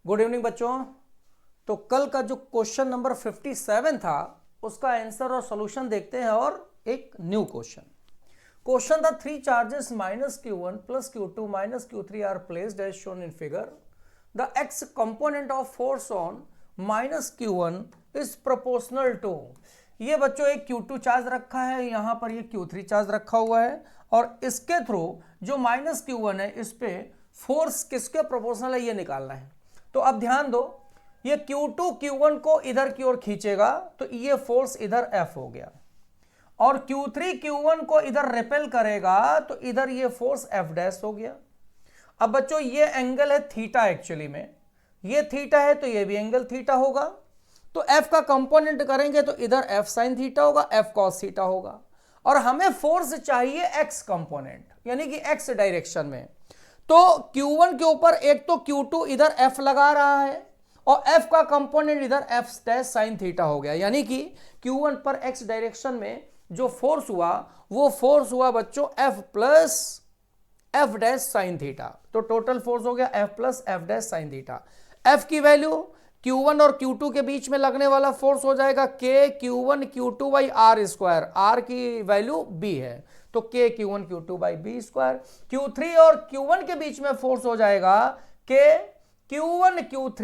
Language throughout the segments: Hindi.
गुड इवनिंग बच्चों। तो कल का जो क्वेश्चन नंबर 57 था उसका आंसर और सॉल्यूशन देखते हैं और एक न्यू क्वेश्चन था three charges minus Q1 plus Q2 minus Q3 are placed as shown in figure. The x component of force on minus Q1 is proportional to. ये बच्चों एक Q2 चार्ज रखा है, यहां पर ये Q3 चार्ज रखा हुआ है और इसके थ्रू जो माइनस Q1 है इस पे फोर्स किसके प्रोपोर्शनल है ये निकालना है। तो अब ध्यान दो, ये Q2 Q1 को इधर की ओर खींचेगा तो ये फोर्स इधर F हो गया और Q3 Q1 को इधर रिपेल करेगा तो इधर ये फोर्स F डैश हो गया। अब बच्चों ये एंगल है थीटा, एक्चुअली में ये थीटा है तो ये भी एंगल थीटा होगा। तो F का कंपोनेंट करेंगे तो इधर F साइन थीटा होगा, F कॉस थीटा होगा और हमें फोर्स चाहिए X कंपोनेंट यानी कि X डायरेक्शन में। तो Q1 के ऊपर एक तो Q2 इधर F लगा रहा है और F का कंपोनेंट इधर F डैश साइन थीटा हो गया, यानी कि Q1 पर X डायरेक्शन में जो फोर्स हुआ वो फोर्स हुआ बच्चों F plus F dash sign theta. तो टोटल फोर्स हो गया F plus F dash sine theta. F की वैल्यू Q1 और Q2 के बीच में लगने वाला फोर्स हो जाएगा K Q1 Q2 by r square, R की वैल्यू B है तो K Q1 Q2 by B square. Q3 और Q1 के बीच में फोर्स हो जाएगा K Q1 Q3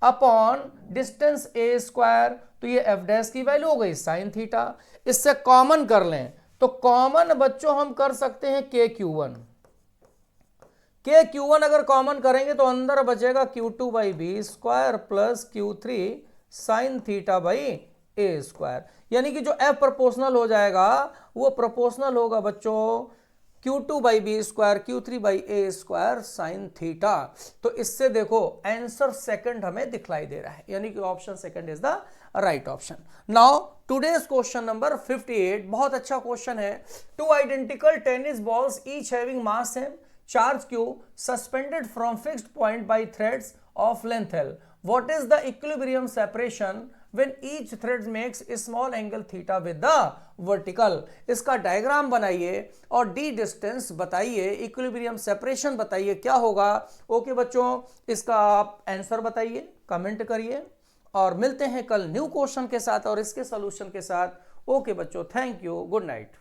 upon distance A square, तो ये F डैश की वैल्यू हो गई साइन थीटा। इससे कॉमन कर लें तो कॉमन बच्चों हम कर सकते हैं K Q1 अगर कॉमन करेंगे तो अंदर बचेगा Q2 by b square plus Q3 sine theta by a square, यानी कि जो F प्रोपोर्शनल हो जाएगा वो प्रोपोर्शनल होगा बच्चों Q2 by b square Q3 by a square sine theta. तो इससे देखो आंसर सेकंड हमें दिखलाई दे रहा है, यानी कि option second is the right option. Now today's question number 58 बहुत अच्छा क्वेश्चन है। Two identical tennis balls each having mass same, charge q suspended from fixed point by threads of length l. What is the equilibrium separation when each thread makes a small angle theta with the vertical? इसका डायग्राम बनाइए और d डिस्टेंस बताइए, इक्विलिब्रियम सेपरेशन बताइए क्या होगा। ओके बच्चों, इसका आप आंसर बताइए, कमेंट करिए और मिलते हैं कल न्यू क्वेश्चन के साथ और इसके सॉल्यूशन के साथ। ओके बच्चों, थैंक यू, गुड नाइट।